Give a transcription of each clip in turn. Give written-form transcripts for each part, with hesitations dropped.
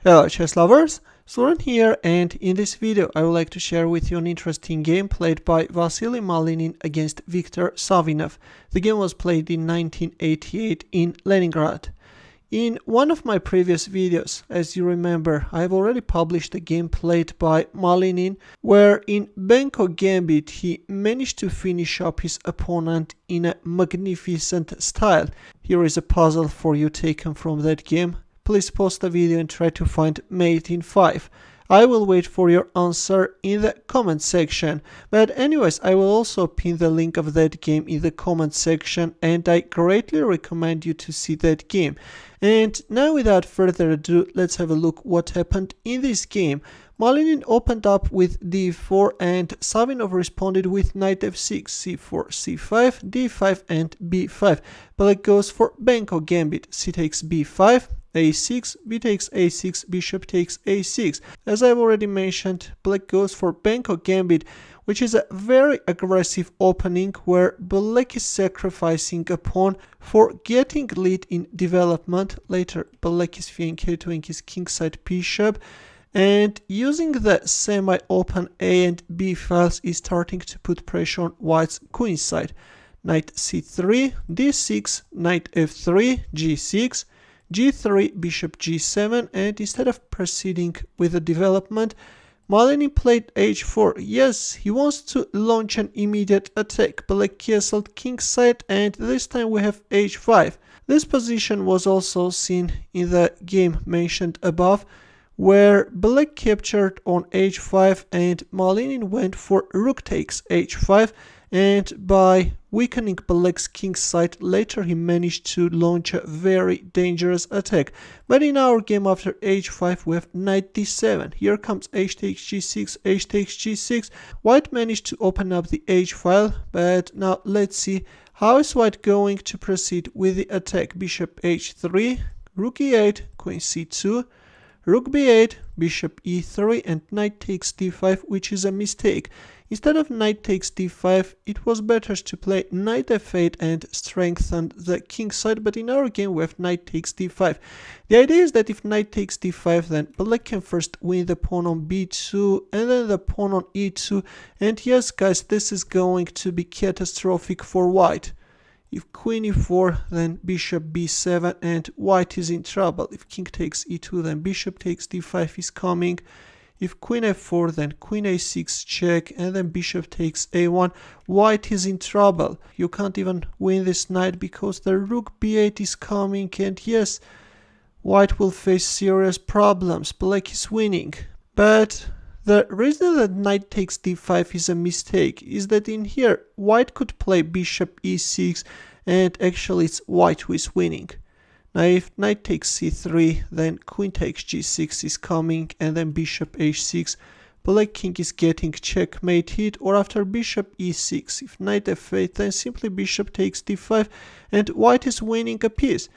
Hello chess lovers, Soren here, and in this video I would like to share with you an interesting game played by Vasily Malinin against Viktor Savinov. The game was played in 1988 in Leningrad. In one of my previous videos, as you remember, I have already published a game played by Malinin, where in Benko Gambit he managed to finish up his opponent in a magnificent style. Here is a puzzle for you taken from that game. Please pause the video and try to find mate in 5. I will wait for your answer in the comment section. But anyways, I will also pin the link of that game in the comment section, and I greatly recommend you to see that game. And now without further ado, let's have a look what happened in this game. Malinin opened up with d4 and Savinov responded with knight f6, c4, c5, d5 and b5. Black goes for Benko Gambit, c takes b5, a6, b takes a6, bishop takes a6. As I've already mentioned, black goes for Benko Gambit, which is a very aggressive opening where black is sacrificing a pawn for getting lead in development. Later, black is doing his kingside bishop, and using the semi-open A and B files is starting to put pressure on white's queenside. Knight c3, d6, knight f3, g6, g3, bishop g7, and instead of proceeding with the development, Malinin played h4. Yes, he wants to launch an immediate attack. Black castled kingside, and this time we have h5. This position was also seen in the game mentioned above, where black captured on h5 and Malinin went for rook takes h5, and by weakening black's kingside, later he managed to launch a very dangerous attack. But in our game after h5 we have knight d7. Here comes h takes g6, h takes g6. White managed to open up the h file, but now let's see how is white going to proceed with the attack. Bishop h3, rook e8, queen c2, rook b8, bishop e3, and knight takes d5, which is a mistake. Instead of knight takes d5, it was better to play knight f8 and strengthen the king side, but in our game we have knight takes d5. The idea is that if knight takes d5, then black can first win the pawn on b2 and then the pawn on e2, and yes guys, this is going to be catastrophic for white. If queen e4, then bishop b7 and white is in trouble. If king takes e2, then bishop takes d5 is coming. If queen f4, then queen a6 check, and then bishop takes a1. White is in trouble. You can't even win this knight because the rook b8 is coming, and yes, white will face serious problems. Black is winning. But the reason that knight takes d5 is a mistake is that in here white could play bishop e6, and actually it's white who is winning. Now if knight takes c3, then queen takes g6 is coming, and then bishop h6. Black king is getting checkmate hit, or after bishop e6, if knight f8, then simply bishop takes d5 and white is winning a piece.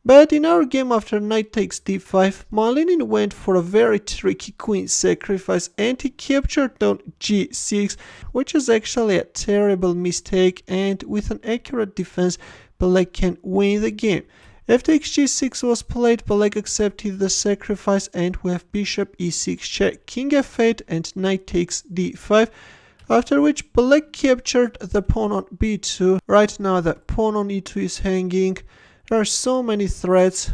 But in our game after knight takes d5, Malinin went for a very tricky queen sacrifice and he captured on g6, which is actually a terrible mistake, and with an accurate defense, black can win the game. F takes g6 was played, black accepted the sacrifice, and we have bishop e6 check, king f8 and knight takes d5, after which black captured the pawn on b2. Right now the pawn on e2 is hanging. There are so many threats,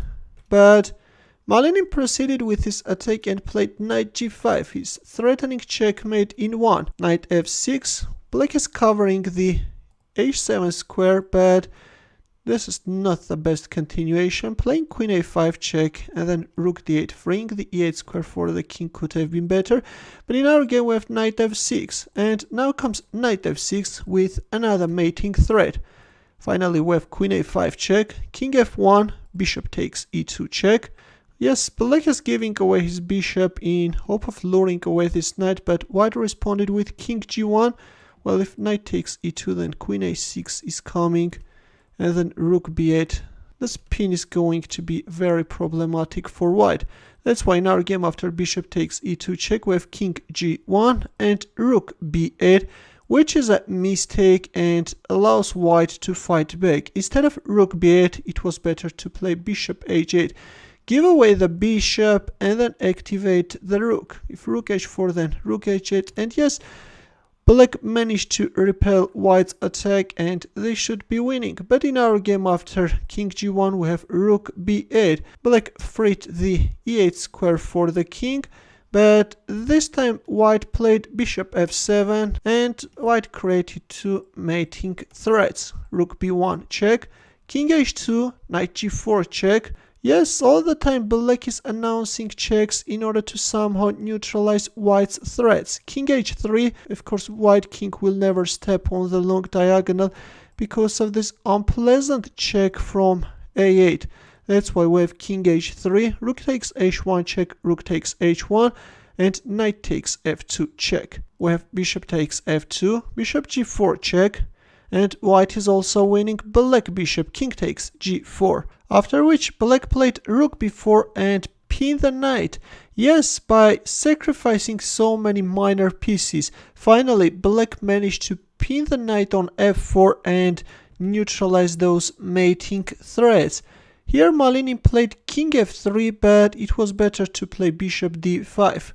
but Malinin proceeded with his attack and played knight g5. He's threatening checkmate in 1. Knight f6, black is covering the h7 square, but this is not the best continuation. Playing queen a5 check and then rook d8, freeing the e8 square for the king could have been better. But in our game we have knight f6, and now comes knight f6 with another mating threat. Finally we have queen a5 check, king f1, bishop takes e2 check. Yes, black is giving away his bishop in hope of luring away this knight, but white responded with king g1. Well, if knight takes e2, then queen a6 is coming, and then rook b8. This pin is going to be very problematic for white. That's why in our game after bishop takes e2 check, we have king g1 and rook b8, which is a mistake and allows white to fight back. Instead of rook b8, it was better to play bishop h8. give away the bishop and then activate the rook. If rook h4, then rook h8, and yes, black managed to repel white's attack and they should be winning. But in our game after king g1 we have rook b8. Black freed the e8 square for the king, but this time white played bishop f7 and white created two mating threats. Rook b1 check, king h2, knight g4 check. Yes, all the time black is announcing checks in order to somehow neutralize white's threats. King h3, of course white king will never step on the long diagonal because of this unpleasant check from a8. That's why we have king h3, rook takes h1 check, rook takes h1, and knight takes f2 check. We have bishop takes f2, bishop g4 check, and white is also winning. Black bishop, king takes g4. After which black played rook b4 and pinned the knight. Yes, by sacrificing so many minor pieces, finally black managed to pin the knight on f4 and neutralize those mating threats. Here Malinin played king f3, but it was better to play bishop d5.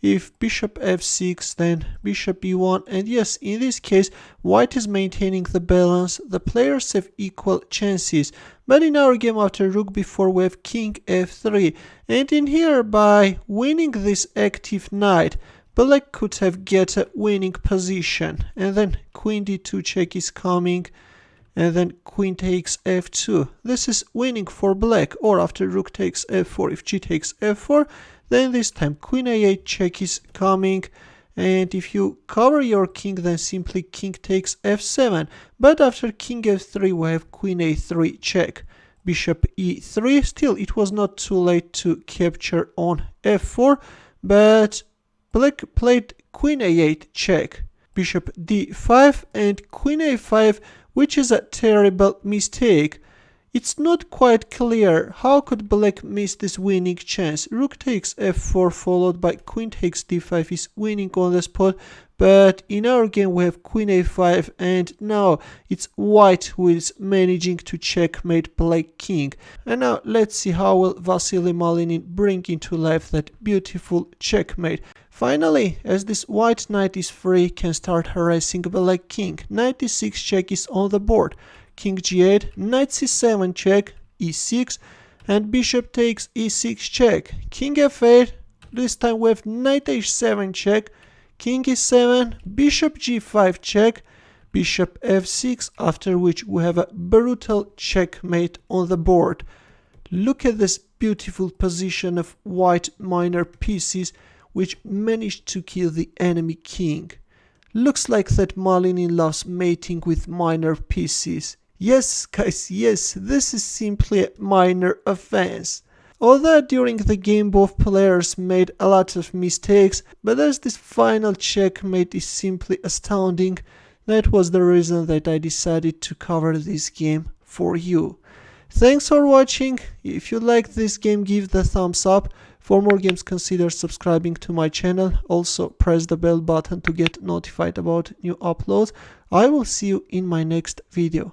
If bishop f6, then bishop e1, and yes, in this case white is maintaining the balance. The players have equal chances. But in our game after rook b4 we have king f3, and in here by winning this active knight, black could have get a winning position. And then queen d2 check is coming, and then queen takes f2. This is winning for black. Or after rook takes f4, if g takes f4, then this time queen a8 check is coming, and if you cover your king, then simply king takes f7. But after king f3 we have queen a3 check, bishop e3. Still, it was not too late to capture on f4, but black played queen a8 check, bishop d5 and queen a5, which is a terrible mistake. It's not quite clear how could black miss this winning chance. Rook takes f4 followed by queen takes d5 is winning on the spot, but in our game we have queen a5 and now it's white who is managing to checkmate black king. And now let's see how will Vasily Malinin bring into life that beautiful checkmate. Finally, as this white knight is free, can start harassing black king. Knight e6 check is on the board. King g8, knight c7 check, e6, and bishop takes e6 check. King f8, this time we have knight h7 check, king e7, bishop g5 check, bishop f6, after which we have a brutal checkmate on the board. Look at this beautiful position of white minor pieces which managed to kill the enemy king. Looks like that Malinin loves mating with minor pieces. Yes, guys, yes, this is simply a minor offense. Although during the game both players made a lot of mistakes, but as this final checkmate is simply astounding, that was the reason that I decided to cover this game for you. Thanks for watching. If you liked this game, give the thumbs up. For more games, consider subscribing to my channel. Also, press the bell button to get notified about new uploads. I will see you in my next video.